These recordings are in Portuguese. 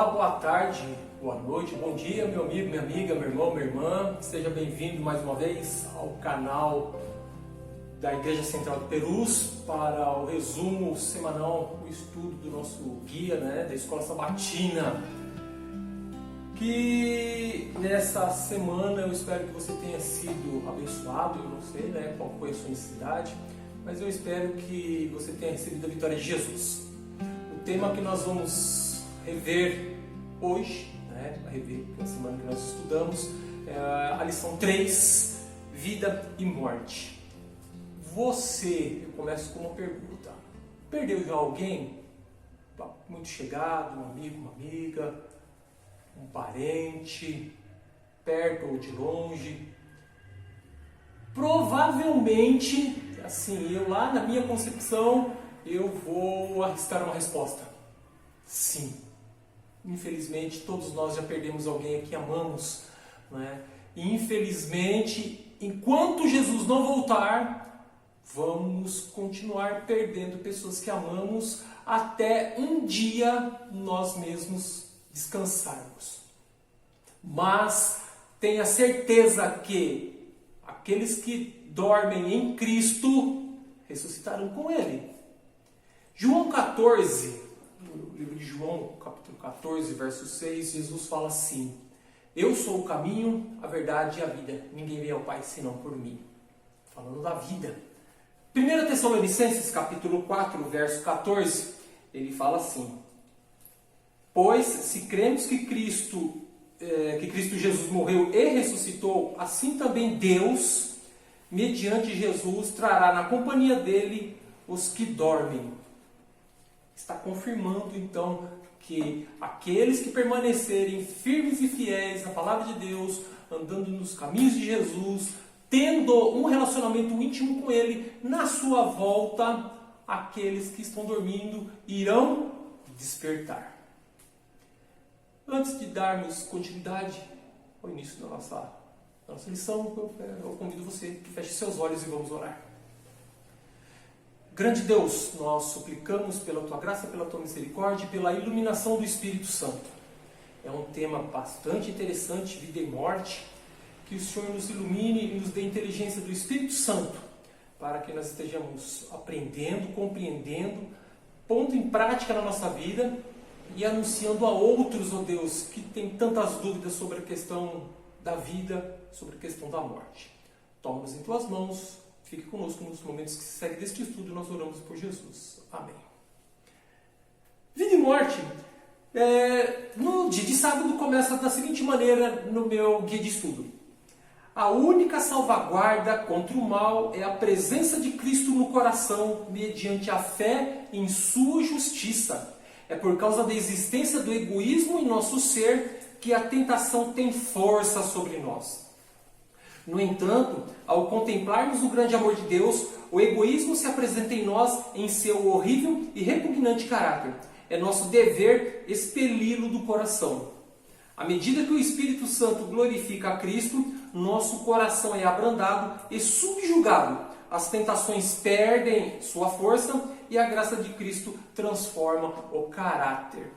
Olá, boa tarde, boa noite, bom dia, meu amigo, minha amiga, meu irmão, minha irmã. Seja bem-vindo mais uma vez ao canal da Igreja Central de Perus para o resumo semanal, o estudo do nosso guia, da Escola Sabatina. Que nessa semana eu espero que você tenha sido abençoado. Eu não sei qual foi a sua necessidade, mas eu espero que você tenha recebido a vitória de Jesus. O tema que nós vamos rever hoje, na semana que nós estudamos, é a lição 3, vida e morte. Eu começo com uma pergunta: perdeu já alguém muito chegado, um amigo, uma amiga, um parente, perto ou de longe? Provavelmente, eu lá na minha concepção, eu vou arriscar uma resposta: sim. Infelizmente, todos nós já perdemos alguém a quem amamos, E infelizmente, enquanto Jesus não voltar, vamos continuar perdendo pessoas que amamos até um dia nós mesmos descansarmos. Mas tenha certeza que aqueles que dormem em Cristo ressuscitarão com Ele. João 14, no livro de João, capítulo 14, verso 6, Jesus fala assim: eu sou o caminho, a verdade e a vida. Ninguém vem ao Pai senão por mim. Falando da vida. 1 Tessalonicenses, capítulo 4, verso 14, ele fala assim: pois se cremos que Cristo Jesus morreu e ressuscitou, assim também Deus, mediante Jesus, trará na companhia dele os que dormem. Está confirmando então que aqueles que permanecerem firmes e fiéis à palavra de Deus, andando nos caminhos de Jesus, tendo um relacionamento íntimo com Ele, na sua volta, aqueles que estão dormindo irão despertar. Antes de darmos continuidade ao início da nossa lição, eu convido você que feche seus olhos e vamos orar. Grande Deus, nós suplicamos pela Tua graça, pela Tua misericórdia e pela iluminação do Espírito Santo. É um tema bastante interessante, vida e morte, que o Senhor nos ilumine e nos dê inteligência do Espírito Santo, para que nós estejamos aprendendo, compreendendo, pondo em prática na nossa vida e anunciando a outros, ó Deus, que têm tantas dúvidas sobre a questão da vida, sobre a questão da morte. Toma-nos em Tuas mãos. Fique conosco nos momentos que se seguem deste estudo e nós oramos por Jesus. Amém. Vida e morte. No dia de sábado começa da seguinte maneira no meu guia de estudo: a única salvaguarda contra o mal é a presença de Cristo no coração mediante a fé em sua justiça. É por causa da existência do egoísmo em nosso ser que a tentação tem força sobre nós. No entanto, ao contemplarmos o grande amor de Deus, o egoísmo se apresenta em nós em seu horrível e repugnante caráter. É nosso dever expeli-lo do coração. À medida que o Espírito Santo glorifica a Cristo, nosso coração é abrandado e subjugado. As tentações perdem sua força e a graça de Cristo transforma o caráter.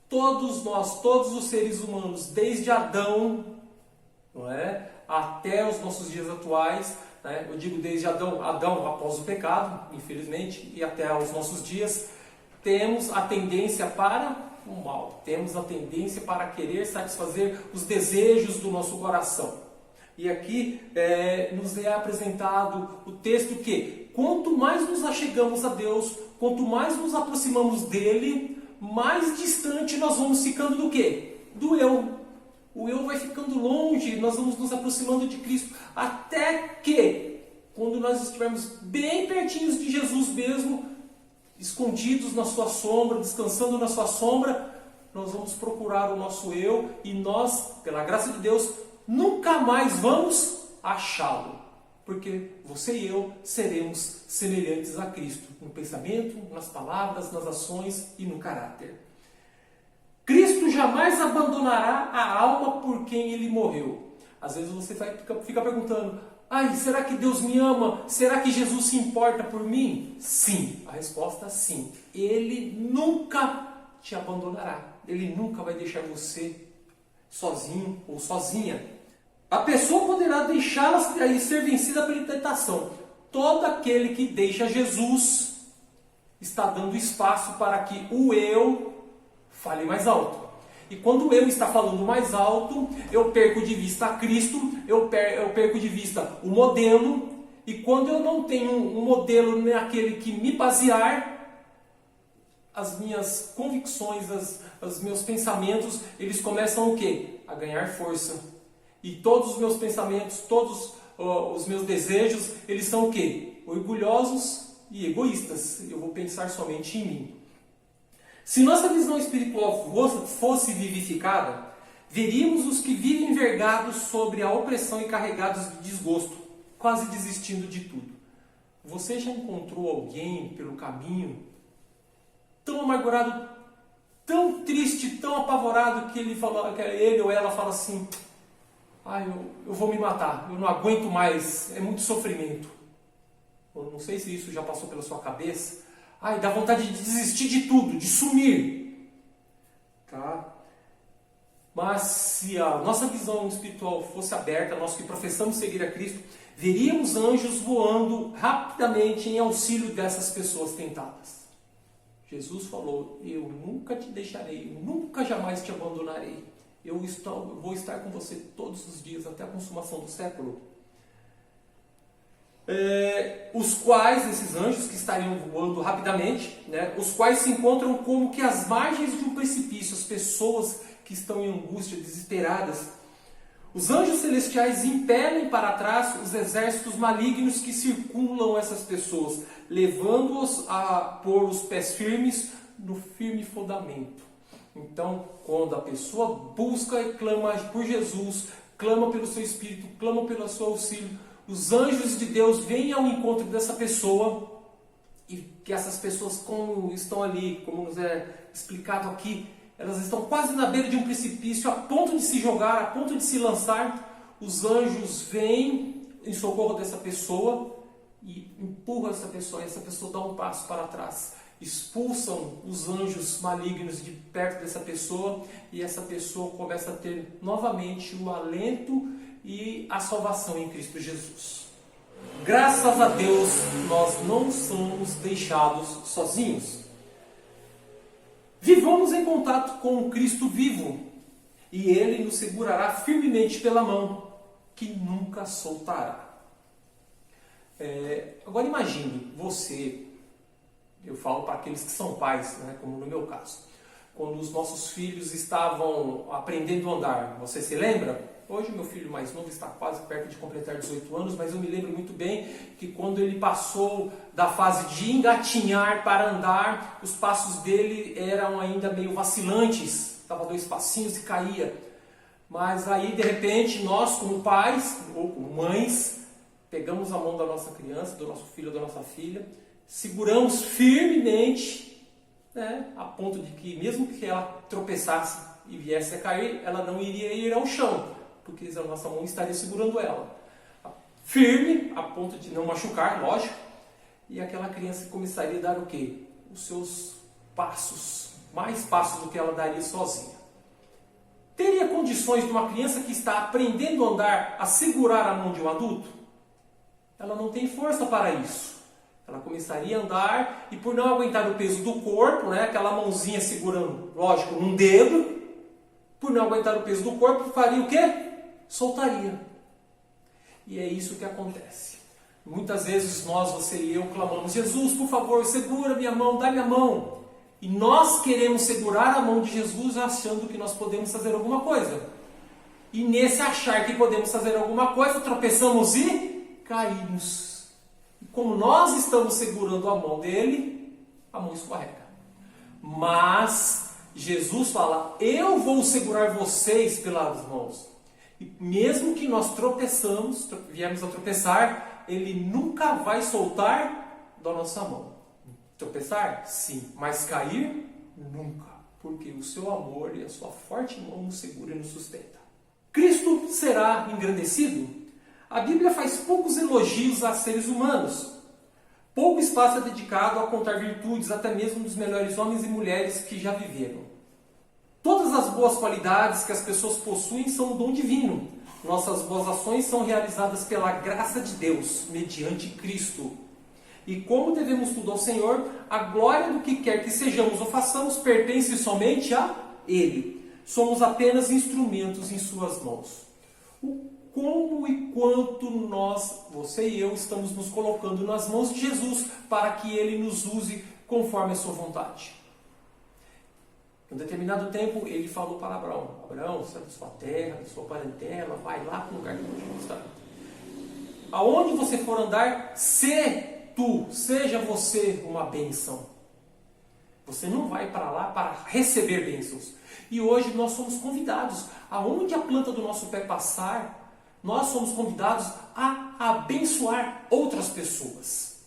Todos nós, todos os seres humanos, desde Adão, até os nossos dias atuais, eu digo desde Adão após o pecado, infelizmente, e até os nossos dias, temos a tendência para o mal, temos a tendência para querer satisfazer os desejos do nosso coração. E aqui nos é apresentado o texto que, quanto mais nos achegamos a Deus, quanto mais nos aproximamos dele, mais distante nós vamos ficando do quê? Do eu. O eu vai ficando longe, nós vamos nos aproximando de Cristo, até que, quando nós estivermos bem pertinhos de Jesus mesmo, escondidos na sua sombra, descansando na sua sombra, nós vamos procurar o nosso eu e nós, pela graça de Deus, nunca mais vamos achá-lo. Porque você e eu seremos semelhantes a Cristo, no pensamento, nas palavras, nas ações e no caráter. Cristo jamais abandonará a alma por quem Ele morreu. Às vezes você fica perguntando: será que Deus me ama? Será que Jesus se importa por mim? Sim, a resposta é sim. Ele nunca te abandonará. Ele nunca vai deixar você sozinho ou sozinha. A pessoa poderá deixá-la e ser vencida pela tentação. Todo aquele que deixa Jesus está dando espaço para que o eu fale mais alto. E quando o eu está falando mais alto, eu perco de vista a Cristo, eu perco de vista o modelo. E quando eu não tenho um modelo naquele que me basear, as minhas convicções, os meus pensamentos, eles começam o quê? A ganhar força. E todos os meus pensamentos, todos os meus desejos, eles são o quê? Orgulhosos e egoístas. Eu vou pensar somente em mim. Se nossa visão espiritual fosse vivificada, veríamos os que vivem envergados sobre a opressão e carregados de desgosto, quase desistindo de tudo. Você já encontrou alguém pelo caminho tão amargurado, tão triste, tão apavorado que ele ou ela fala assim: eu vou me matar, eu não aguento mais, é muito sofrimento. Eu não sei se isso já passou pela sua cabeça. Dá vontade de desistir de tudo, de sumir. Tá? Mas se a nossa visão espiritual fosse aberta, nós que professamos seguir a Cristo, veríamos anjos voando rapidamente em auxílio dessas pessoas tentadas. Jesus falou: eu nunca te deixarei, nunca jamais te abandonarei. Eu vou estar com você todos os dias até a consumação do século. Os quais, esses anjos que estariam voando rapidamente, né, os quais se encontram como que às margens de um precipício, as pessoas que estão em angústia, desesperadas. Os anjos celestiais impelem para trás os exércitos malignos que circulam essas pessoas, levando-os a pôr os pés firmes no firme fundamento. Então, quando a pessoa busca e clama por Jesus, clama pelo seu Espírito, clama pelo seu auxílio, os anjos de Deus vêm ao encontro dessa pessoa, e que essas pessoas, como estão ali, como nos é explicado aqui, elas estão quase na beira de um precipício, a ponto de se jogar, a ponto de se lançar. Os anjos vêm em socorro dessa pessoa e empurram essa pessoa, e essa pessoa dá um passo para trás. Expulsam os anjos malignos de perto dessa pessoa, e essa pessoa começa a ter novamente o alento e a salvação em Cristo Jesus. Graças a Deus, nós não somos deixados sozinhos. Vivamos em contato com o Cristo vivo, e Ele nos segurará firmemente pela mão, que nunca soltará. Agora imagine você, eu falo para aqueles que são pais, né, como no meu caso, quando os nossos filhos estavam aprendendo a andar, você se lembra? Hoje meu filho mais novo está quase perto de completar 18 anos, mas eu me lembro muito bem que quando ele passou da fase de engatinhar para andar, os passos dele eram ainda meio vacilantes, dava 2 passinhos e caía. Mas aí de repente nós como pais ou como mães, pegamos a mão da nossa criança, do nosso filho ou da nossa filha, seguramos firmemente, né, a ponto de que mesmo que ela tropeçasse e viesse a cair, ela não iria ir ao chão, porque a nossa mão estaria segurando ela. Firme, a ponto de não machucar, lógico, e aquela criança começaria a dar o quê? Os seus passos, mais passos do que ela daria sozinha. Teria condições de uma criança que está aprendendo a andar a segurar a mão de um adulto? Ela não tem força para isso. Ela começaria a andar e, por não aguentar o peso do corpo, né, aquela mãozinha segurando, lógico, num dedo, por não aguentar o peso do corpo, faria o quê? Soltaria. E é isso que acontece. Muitas vezes nós, você e eu, clamamos: Jesus, por favor, segura minha mão, dá minha mão. E nós queremos segurar a mão de Jesus achando que nós podemos fazer alguma coisa. E nesse achar que podemos fazer alguma coisa, tropeçamos e caímos. E como nós estamos segurando a mão dele, a mão escorrega. Mas Jesus fala: eu vou segurar vocês pelas mãos. E mesmo que nós viemos a tropeçar, Ele nunca vai soltar da nossa mão. Tropeçar? Sim. Mas cair? Nunca. Porque o seu amor e a sua forte mão nos segura e nos sustenta. Cristo será engrandecido? A Bíblia faz poucos elogios a seres humanos. Pouco espaço é dedicado a contar virtudes, até mesmo dos melhores homens e mulheres que já viveram. Todas as boas qualidades que as pessoas possuem são um dom divino. Nossas boas ações são realizadas pela graça de Deus, mediante Cristo. E como devemos tudo ao Senhor, a glória do que quer que sejamos ou façamos pertence somente a Ele. Somos apenas instrumentos em suas mãos. O como e quanto nós, você e eu, estamos nos colocando nas mãos de Jesus para que Ele nos use conforme a sua vontade. Em um determinado tempo, Ele falou para Abraão: Abraão, sai da sua terra, da sua parentela, vai lá para o lugar que eu vou te mostrar. Aonde você for andar, seja você uma bênção. Você não vai para lá para receber bênçãos. E hoje nós somos convidados, aonde a planta do nosso pé passar, nós somos convidados a abençoar outras pessoas.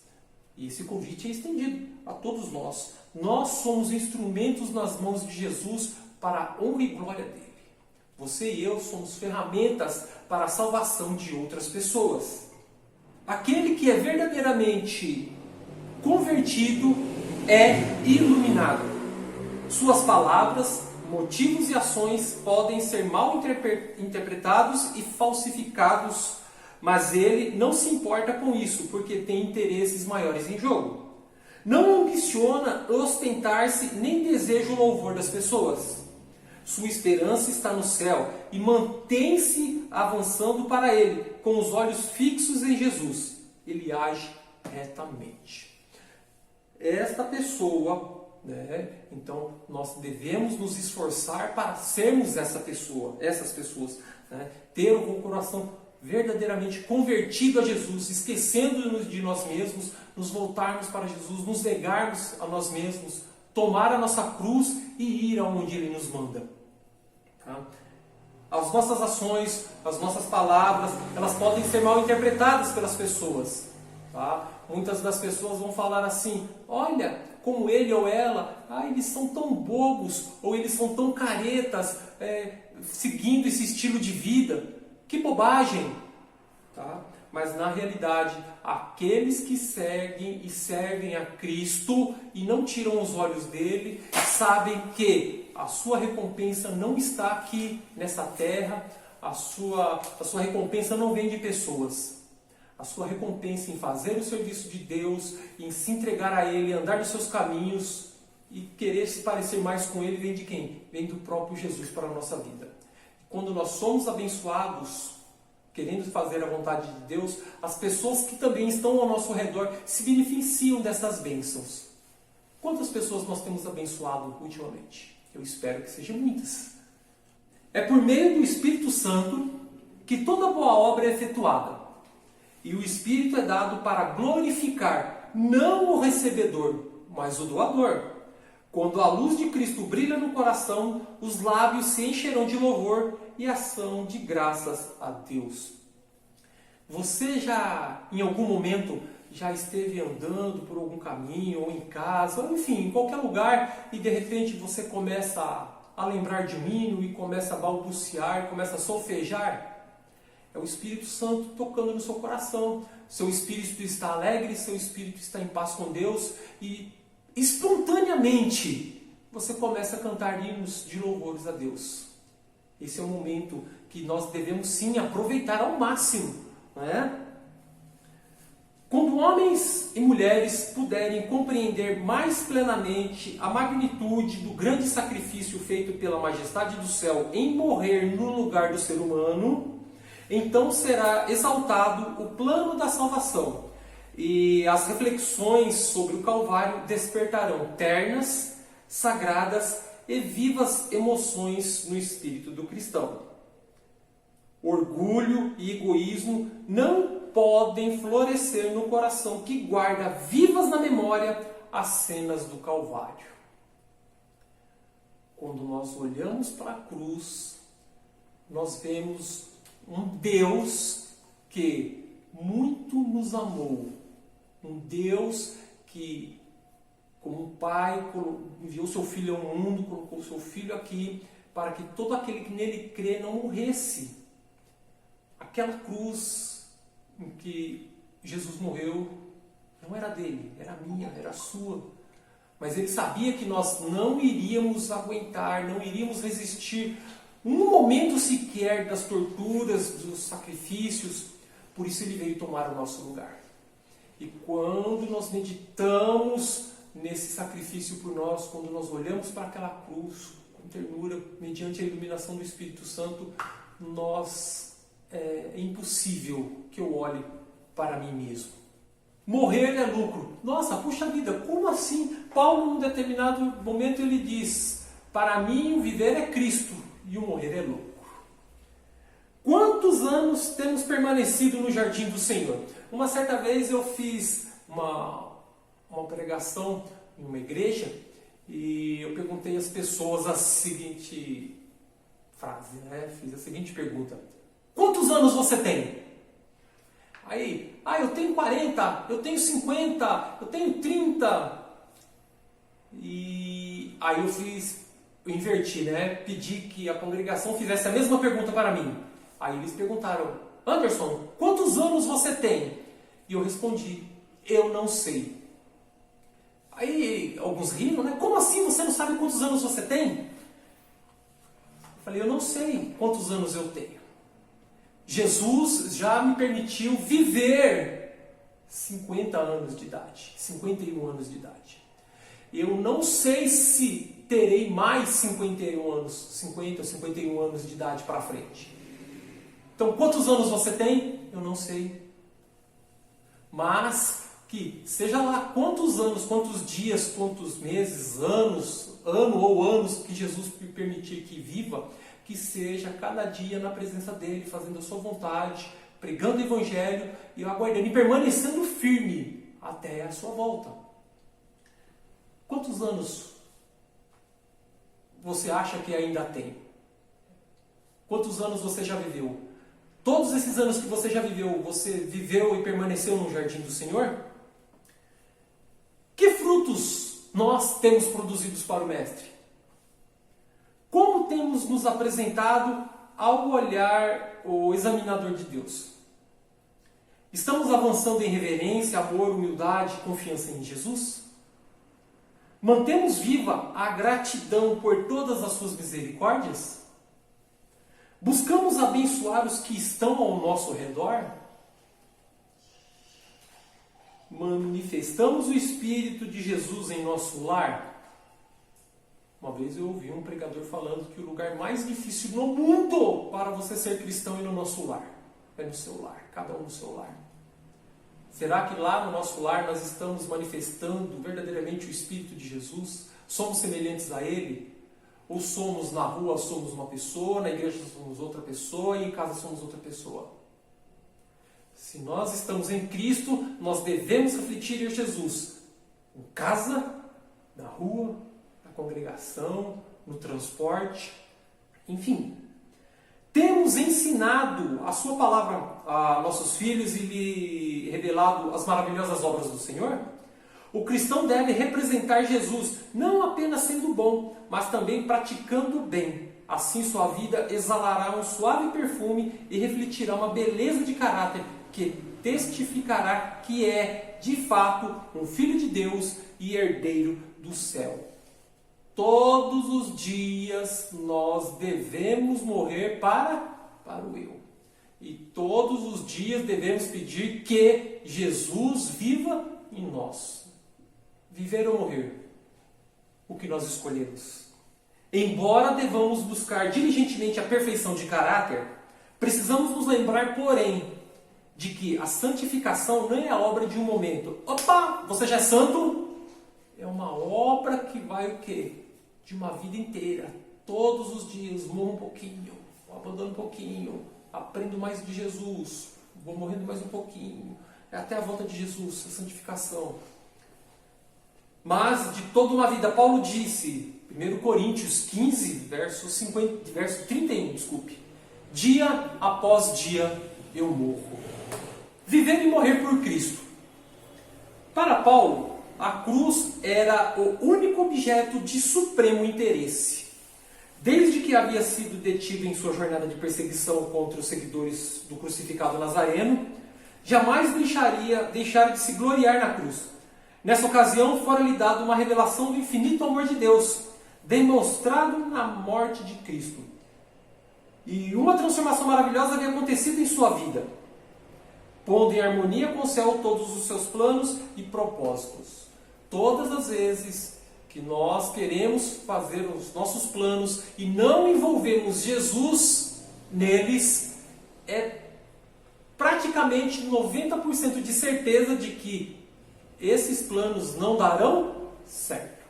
E esse convite é estendido a todos nós. Nós somos instrumentos nas mãos de Jesus para a honra e glória dele. Você e eu somos ferramentas para a salvação de outras pessoas. Aquele que é verdadeiramente convertido é iluminado. Suas palavras, motivos e ações podem ser mal interpretados e falsificados, mas ele não se importa com isso, porque tem interesses maiores em jogo. Não ambiciona ostentar-se nem deseja o louvor das pessoas. Sua esperança está no céu e mantém-se avançando para ele, com os olhos fixos em Jesus. Ele age retamente. Esta pessoa, então nós devemos nos esforçar para sermos essas pessoas, ter o coração verdadeiramente convertido a Jesus, esquecendo-nos de nós mesmos, nos voltarmos para Jesus, nos negarmos a nós mesmos, tomar a nossa cruz e ir aonde Ele nos manda. As nossas ações, as nossas palavras, elas podem ser mal interpretadas pelas pessoas. Muitas das pessoas vão falar assim: olha, como ele ou ela, eles são tão bobos, ou eles são tão caretas, seguindo esse estilo de vida. Que bobagem! Mas na realidade, aqueles que seguem e servem a Cristo e não tiram os olhos dele, sabem que a sua recompensa não está aqui nessa terra, a sua recompensa não vem de pessoas. A sua recompensa em fazer o serviço de Deus, em se entregar a Ele, andar nos seus caminhos e querer se parecer mais com Ele, vem de quem? Vem do próprio Jesus para a nossa vida. Quando nós somos abençoados, querendo fazer a vontade de Deus, as pessoas que também estão ao nosso redor se beneficiam dessas bênçãos. Quantas pessoas nós temos abençoado ultimamente? Eu espero que sejam muitas. É por meio do Espírito Santo que toda boa obra é efetuada. E o Espírito é dado para glorificar, não o recebedor, mas o doador. Quando a luz de Cristo brilha no coração, os lábios se encherão de louvor e ação de graças a Deus. Você já, em algum momento, já esteve andando por algum caminho, ou em casa, ou enfim, em qualquer lugar, e de repente você começa a lembrar de um hino, e começa a balbuciar, começa a solfejar? É o Espírito Santo tocando no seu coração. Seu espírito está alegre, seu espírito está em paz com Deus, e espontaneamente você começa a cantar hinos de louvores a Deus. Esse é o momento que nós devemos sim aproveitar ao máximo, não é? Quando homens e mulheres puderem compreender mais plenamente a magnitude do grande sacrifício feito pela majestade do céu em morrer no lugar do ser humano, então será exaltado o plano da salvação, e as reflexões sobre o Calvário despertarão ternas, sagradas e vivas emoções no espírito do cristão. Orgulho e egoísmo não podem florescer no coração que guarda vivas na memória as cenas do Calvário. Quando nós olhamos para a cruz, nós vemos um Deus que muito nos amou. Um Deus que, como um pai, enviou seu Filho ao mundo, colocou seu Filho aqui, para que todo aquele que nele crê não morresse. Aquela cruz em que Jesus morreu não era dele, era minha, era sua. mas ele sabia que nós não iríamos aguentar, não iríamos resistir um momento sequer das torturas, dos sacrifícios. Por isso ele veio tomar o nosso lugar. E quando nós meditamos nesse sacrifício por nós, quando nós olhamos para aquela cruz com ternura, mediante a iluminação do Espírito Santo, é impossível que eu olhe para mim mesmo. Morrer é lucro. Nossa, puxa vida, como assim? Paulo, num determinado momento, ele diz: para mim o viver é Cristo e o morrer é lucro. Quantos anos temos permanecido no jardim do Senhor? Uma certa vez eu fiz uma pregação em uma igreja e eu perguntei às pessoas a seguinte frase, Fiz a seguinte pergunta: quantos anos você tem? Aí, eu tenho 40, eu tenho 50, eu tenho 30. E aí eu inverti, Pedi que a congregação fizesse a mesma pergunta para mim. Aí eles perguntaram: Anderson, quantos anos você tem? E eu respondi: eu não sei. Aí alguns riram, Como assim você não sabe quantos anos você tem? Eu falei: eu não sei quantos anos eu tenho. Jesus já me permitiu viver 50 anos de idade, 51 anos de idade. Eu não sei se terei mais 50 ou 51 anos de idade para frente. Então, quantos anos você tem? Eu não sei. Mas que seja lá quantos anos, quantos dias, quantos meses, ano ou anos que Jesus me permitir que viva, que seja cada dia na presença dele, fazendo a sua vontade, pregando o Evangelho e eu aguardando e permanecendo firme até a sua volta. Quantos anos você acha que ainda tem? Quantos anos você já viveu? Todos esses anos que você já viveu, você viveu e permaneceu no jardim do Senhor? Que frutos nós temos produzidos para o Mestre? Como temos nos apresentado ao olhar o examinador de Deus? Estamos avançando em reverência, amor, humildade, confiança em Jesus? Mantemos viva a gratidão por todas as suas misericórdias? Buscamos abençoar os que estão ao nosso redor? Manifestamos o Espírito de Jesus em nosso lar? Uma vez eu ouvi um pregador falando que o lugar mais difícil no mundo para você ser cristão é no nosso lar. É no seu lar, cada um no seu lar. Será que lá no nosso lar nós estamos manifestando verdadeiramente o Espírito de Jesus? Somos semelhantes a Ele? Ou somos na rua, somos uma pessoa, na igreja somos outra pessoa e em casa somos outra pessoa? Se nós estamos em Cristo, nós devemos refletir em Jesus. Em casa, na rua, na congregação, no transporte, enfim. Temos ensinado a sua palavra a nossos filhos e lhe revelado as maravilhosas obras do Senhor? O cristão deve representar Jesus, não apenas sendo bom, mas também praticando o bem. Assim sua vida exalará um suave perfume e refletirá uma beleza de caráter que testificará que é, de fato, um filho de Deus e herdeiro do céu. Todos os dias nós devemos morrer para o eu. E todos os dias devemos pedir que Jesus viva em nós. Viver ou morrer? O que nós escolhemos. Embora devamos buscar diligentemente a perfeição de caráter, precisamos nos lembrar, porém, de que a santificação não é a obra de um momento. Opa, você já é santo? É uma obra que vai o quê? De uma vida inteira. Todos os dias, morro um pouquinho, abandono um pouquinho, aprendo mais de Jesus, vou morrendo mais um pouquinho. É até a volta de Jesus, a santificação. Mas de toda uma vida, Paulo disse, 1 Coríntios 15, verso 31, dia após dia eu morro. Viver e morrer por Cristo. Para Paulo, a cruz era o único objeto de supremo interesse. Desde que havia sido detido em sua jornada de perseguição contra os seguidores do crucificado Nazareno, jamais deixara de se gloriar na cruz. Nessa ocasião, fora-lhe dada uma revelação do infinito amor de Deus, demonstrado na morte de Cristo. E uma transformação maravilhosa havia acontecido em sua vida, pondo em harmonia com o céu todos os seus planos e propósitos. Todas as vezes que nós queremos fazer os nossos planos e não envolvemos Jesus neles, é praticamente 90% de certeza de que esses planos não darão certo.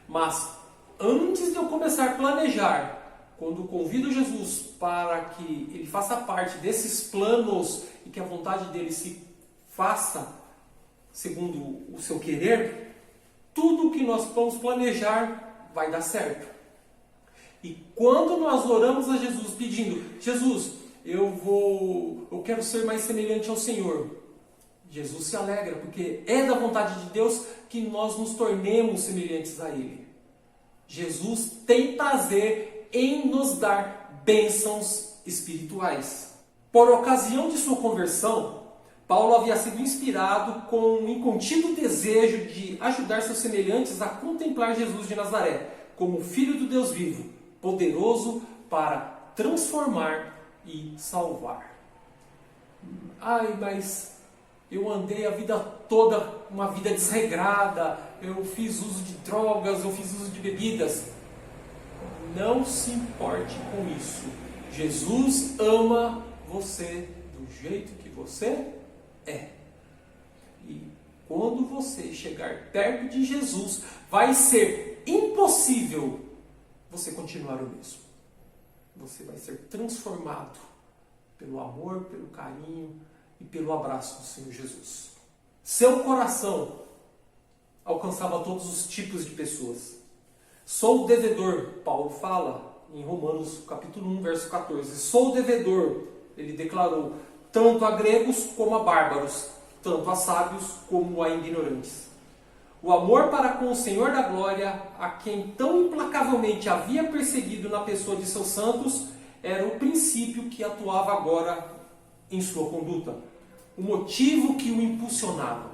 Mas antes de eu começar a planejar, quando convido Jesus para que Ele faça parte desses planos e que a vontade dele se faça segundo o seu querer, tudo que nós vamos planejar vai dar certo. E quando nós oramos a Jesus pedindo, Jesus, eu quero ser mais semelhante ao Senhor, Jesus se alegra, porque é da vontade de Deus que nós nos tornemos semelhantes a Ele. Jesus tem prazer em nos dar bênçãos espirituais. Por ocasião de sua conversão, Paulo havia sido inspirado com um incontido desejo de ajudar seus semelhantes a contemplar Jesus de Nazaré como Filho do Deus vivo, poderoso para transformar e salvar. Mas eu andei a vida toda uma vida desregrada, eu fiz uso de drogas, eu fiz uso de bebidas. Não se importe com isso. Jesus ama você do jeito que você é. E quando você chegar perto de Jesus, vai ser impossível você continuar o mesmo. Você vai ser transformado pelo amor, pelo carinho e pelo abraço do Senhor Jesus. Seu coração alcançava todos os tipos de pessoas. Sou devedor, Paulo fala em Romanos capítulo 1, verso 14. Sou devedor, ele declarou, tanto a gregos como a bárbaros, tanto a sábios como a ignorantes. O amor para com o Senhor da glória, a quem tão implacavelmente havia perseguido na pessoa de seus santos, era o princípio que atuava agora em sua conduta, o motivo que o impulsionava.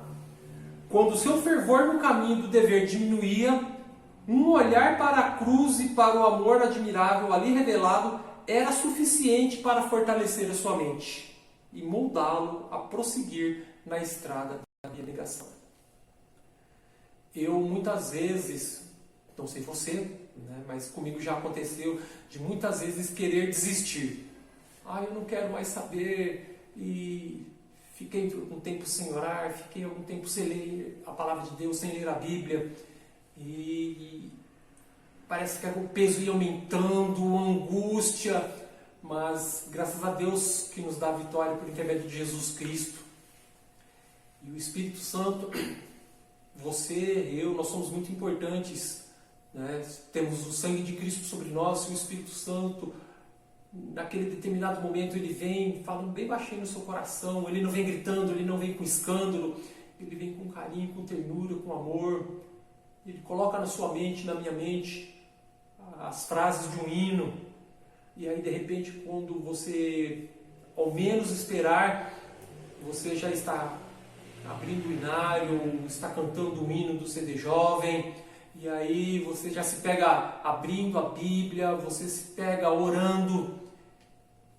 Quando seu fervor no caminho do dever diminuía, um olhar para a cruz e para o amor admirável ali revelado era suficiente para fortalecer a sua mente e moldá-lo a prosseguir na estrada da abnegação. Eu muitas vezes, não sei você, mas comigo já aconteceu de muitas vezes querer desistir. Eu não quero mais saber, e fiquei um tempo sem orar, fiquei algum tempo sem ler a palavra de Deus, sem ler a Bíblia, e parece que o peso ia aumentando, a angústia, mas graças a Deus que nos dá a vitória por intermédio de Jesus Cristo. E o Espírito Santo, você, eu, nós somos muito importantes, Temos o sangue de Cristo sobre nós, e o Espírito Santo, naquele determinado momento, ele vem falando bem baixinho no seu coração, ele não vem gritando, ele não vem com escândalo, ele vem com carinho, com ternura, com amor. Ele coloca na sua mente, na minha mente, as frases de um hino. E aí, de repente, quando você, ao menos esperar, você já está abrindo o inário, está cantando o hino do CD Jovem. E aí você já se pega abrindo a Bíblia, você se pega orando.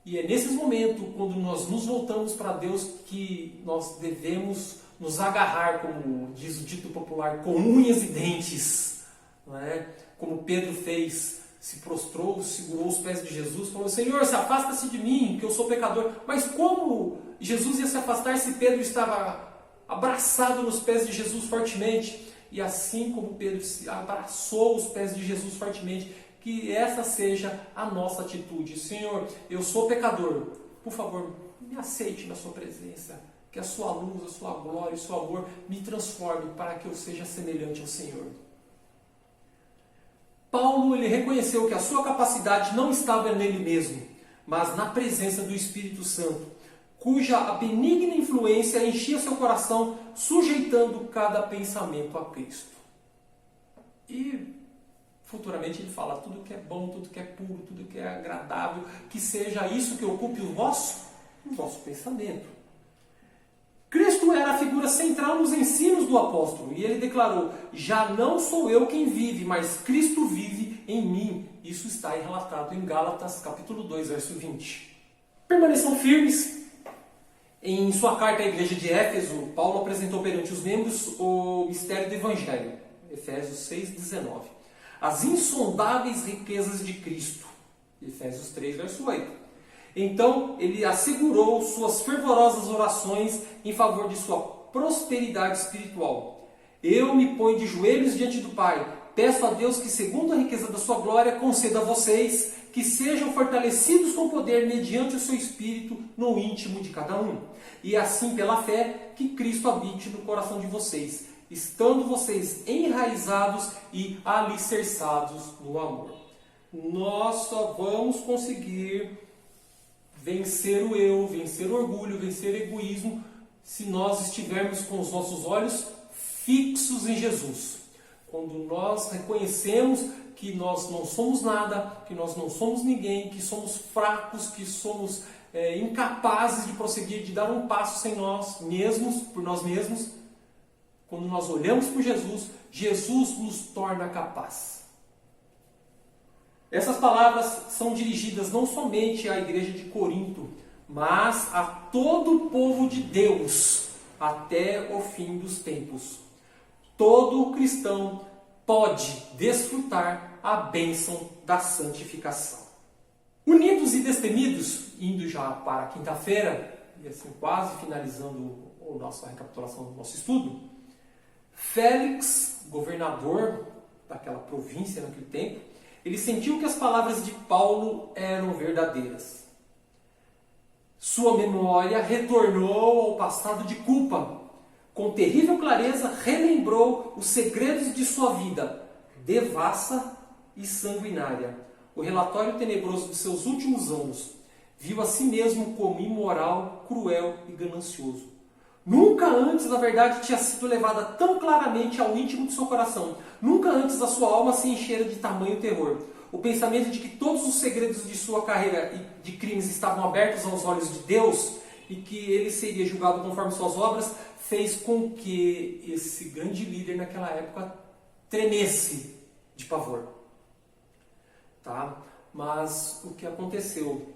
E é nesses momentos, quando nós nos voltamos para Deus, que nós devemos nos agarrar, como diz o dito popular, com unhas e dentes, não é? Como Pedro fez, se prostrou, segurou os pés de Jesus, falou: Senhor, se afasta-se de mim, que eu sou pecador. Mas como Jesus ia se afastar se Pedro estava abraçado nos pés de Jesus fortemente? E assim como Pedro se abraçou os pés de Jesus fortemente, que essa seja a nossa atitude. Senhor, eu sou pecador, por favor, me aceite na sua presença. Que a sua luz, a sua glória, o seu amor me transforme para que eu seja semelhante ao Senhor. Paulo, ele reconheceu que a sua capacidade não estava nele mesmo, mas na presença do Espírito Santo, cuja a benigna influência enchia seu coração, sujeitando cada pensamento a Cristo. E futuramente ele fala: tudo que é bom, tudo que é puro, tudo que é agradável, que seja isso que ocupe o vosso pensamento. Cristo Cristo era a figura central nos ensinos do apóstolo. E ele declarou: já não sou eu quem vive, mas Cristo vive em mim. Isso está relatado em Gálatas capítulo 2, verso 20. Permaneçam firmes. Em sua carta à igreja de Éfeso, Paulo apresentou perante os membros o mistério do Evangelho. Efésios 6,19. As insondáveis riquezas de Cristo. Efésios 3, verso 8. Então, ele assegurou suas fervorosas orações em favor de sua prosperidade espiritual. Eu me ponho de joelhos diante do Pai. Peço a Deus que, segundo a riqueza da sua glória, conceda a vocês que sejam fortalecidos com poder mediante o seu Espírito no íntimo de cada um. E assim, pela fé, que Cristo habite no coração de vocês, estando vocês enraizados e alicerçados no amor. Nós só vamos conseguir vencer o eu, vencer o orgulho, vencer o egoísmo, se nós estivermos com os nossos olhos fixos em Jesus. Quando nós reconhecemos que nós não somos nada, que nós não somos ninguém, que somos fracos, que somos incapazes de prosseguir, de dar um passo sem nós mesmos, por nós mesmos, quando nós olhamos por Jesus, Jesus nos torna capaz. Essas palavras são dirigidas não somente à igreja de Corinto, mas a todo o povo de Deus, até o fim dos tempos. Todo cristão pode desfrutar a bênção da santificação. Unidos e destemidos, indo já para a quinta-feira, e assim quase finalizando a nossa recapitulação do nosso estudo, Félix, governador daquela província naquele tempo, ele sentiu que as palavras de Paulo eram verdadeiras. Sua memória retornou ao passado de culpa. Com terrível clareza, relembrou os segredos de sua vida, devassa e sanguinária. O relatório tenebroso de seus últimos anos. Viu a si mesmo como imoral, cruel e ganancioso. Nunca antes a verdade tinha sido levada tão claramente ao íntimo de seu coração. Nunca antes a sua alma se enchera de tamanho terror. O pensamento de que todos os segredos de sua carreira e de crimes estavam abertos aos olhos de Deus e que ele seria julgado conforme suas obras, fez com que esse grande líder naquela época tremesse de pavor. Tá? Mas o que aconteceu?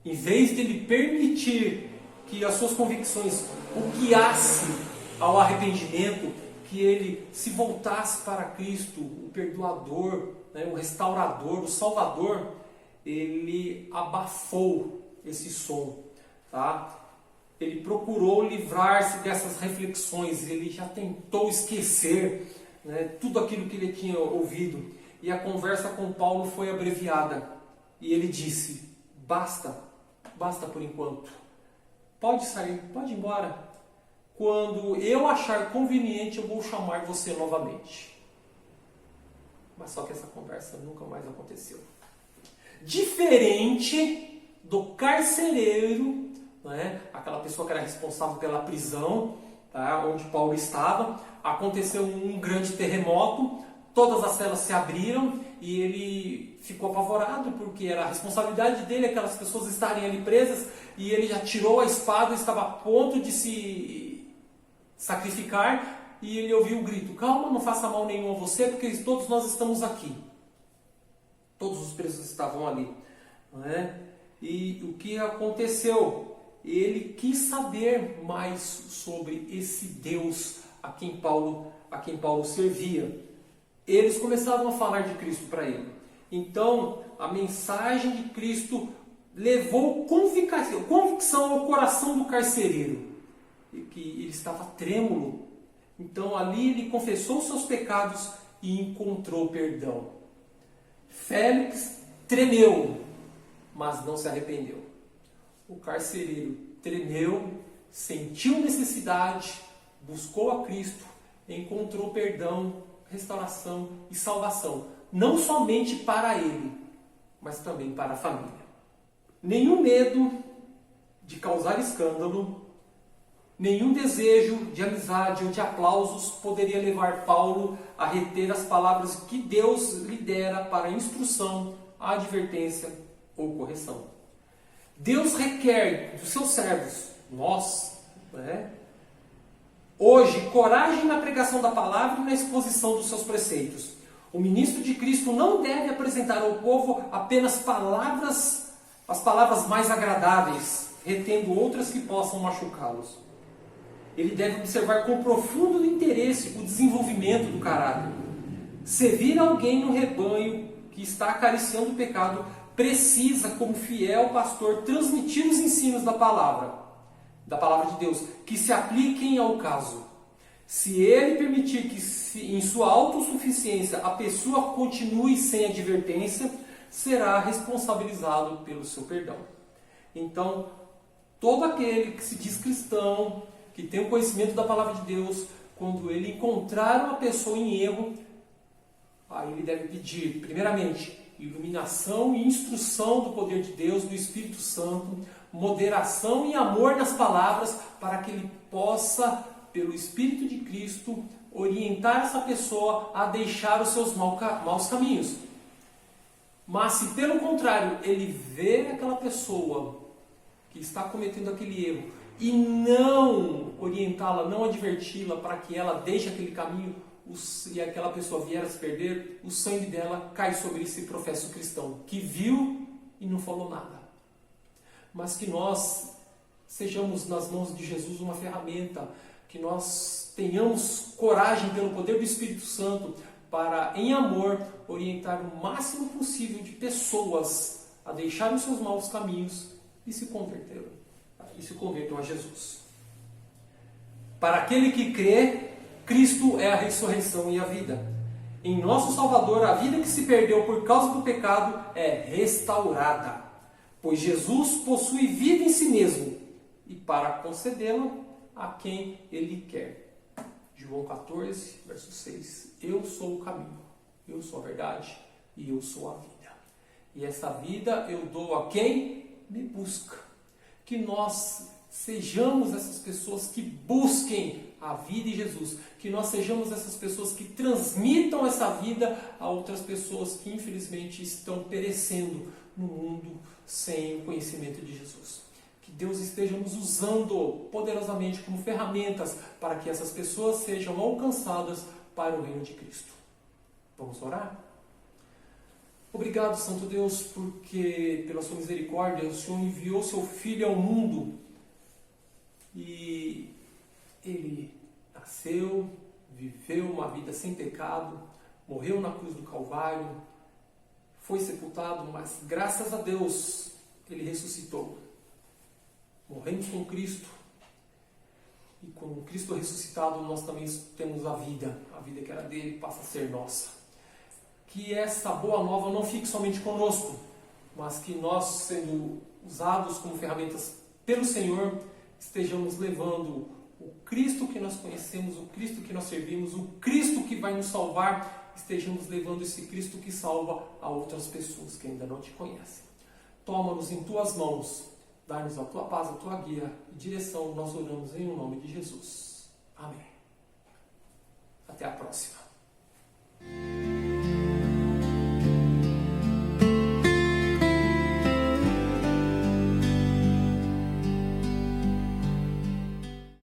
Em vez de ele permitir que as suas convicções o guiassem ao arrependimento, que ele se voltasse para Cristo, o perdoador, o restaurador, o salvador, ele abafou esse som. Tá? Ele procurou livrar-se dessas reflexões, ele já tentou esquecer tudo aquilo que ele tinha ouvido. E a conversa com Paulo foi abreviada. E ele disse: basta por enquanto. Pode sair, pode ir embora. Quando eu achar conveniente, eu vou chamar você novamente. Mas só que essa conversa nunca mais aconteceu. Diferente do carcereiro, aquela pessoa que era responsável pela prisão, tá, onde Paulo estava, aconteceu um grande terremoto, todas as celas se abriram e ele ficou apavorado porque era a responsabilidade dele aquelas pessoas estarem ali presas, e ele já tirou a espada, estava a ponto de se sacrificar, e ele ouviu o grito: calma, não faça mal nenhum a você, porque todos nós estamos aqui. Todos os presos estavam ali. E o que aconteceu? Ele quis saber mais sobre esse Deus a quem Paulo servia. Eles começaram a falar de Cristo para ele. Então, a mensagem de Cristo levou convicção ao coração do carcereiro, que ele estava trêmulo. Então, ali ele confessou seus pecados e encontrou perdão. Félix tremeu, mas não se arrependeu. O carcereiro tremeu, sentiu necessidade, buscou a Cristo, encontrou perdão, restauração e salvação, não somente para ele, mas também para a família. Nenhum medo de causar escândalo, nenhum desejo de amizade ou de aplausos poderia levar Paulo a reter as palavras que Deus lhe dera para instrução, advertência ou correção. Deus requer dos seus servos, nós, Hoje, coragem na pregação da palavra e na exposição dos seus preceitos. O ministro de Cristo não deve apresentar ao povo apenas as palavras mais agradáveis, retendo outras que possam machucá-los. Ele deve observar com profundo interesse o desenvolvimento do caráter. Se vir alguém no rebanho que está acariciando o pecado, precisa, como fiel pastor, transmitir os ensinos da palavra de Deus, que se apliquem ao caso. Se ele permitir que, em sua autossuficiência, a pessoa continue sem advertência, será responsabilizado pelo seu perdão. Então, todo aquele que se diz cristão, que tem o conhecimento da palavra de Deus, quando ele encontrar uma pessoa em erro, aí ele deve pedir, primeiramente, iluminação e instrução do poder de Deus, do Espírito Santo, moderação e amor nas palavras, para que ele possa, pelo Espírito de Cristo, orientar essa pessoa a deixar os seus maus caminhos. Mas se pelo contrário, ele vê aquela pessoa que está cometendo aquele erro e não orientá-la, não adverti-la para que ela deixe aquele caminho, e aquela pessoa vier a se perder, o sangue dela cai sobre esse professo cristão, que viu e não falou nada. Mas que nós sejamos nas mãos de Jesus uma ferramenta, que nós tenhamos coragem pelo poder do Espírito Santo para, em amor, orientar o máximo possível de pessoas a deixarem os seus maus caminhos e se convertam a Jesus. Para aquele que crê, Cristo é a ressurreição e a vida. Em nosso Salvador, a vida que se perdeu por causa do pecado é restaurada, pois Jesus possui vida em si mesmo e para concedê-la a quem Ele quer. João 14, verso 6. Eu sou o caminho, eu sou a verdade e eu sou a vida. E essa vida eu dou a quem me busca. Que nós sejamos essas pessoas que busquem a vida em Jesus. Que nós sejamos essas pessoas que transmitam essa vida a outras pessoas que infelizmente estão perecendo no mundo sem o conhecimento de Jesus. Que Deus esteja nos usando poderosamente como ferramentas para que essas pessoas sejam alcançadas para o reino de Cristo. Vamos orar? Obrigado, Santo Deus, porque pela sua misericórdia o Senhor enviou seu Filho ao mundo e Ele nasceu, viveu uma vida sem pecado, morreu na cruz do Calvário, foi sepultado, mas graças a Deus Ele ressuscitou. Morremos com Cristo e com Cristo ressuscitado nós também temos a vida que era dele passa a ser nossa. Que essa boa nova não fique somente conosco, mas que nós, sendo usados como ferramentas pelo Senhor, estejamos levando o Cristo que nós conhecemos, o Cristo que nós servimos, o Cristo que vai nos salvar, estejamos levando esse Cristo que salva a outras pessoas que ainda não te conhecem. Toma-nos em tuas mãos, dá-nos a tua paz, a tua guia e direção, nós oramos em nome de Jesus. Amém. Até a próxima.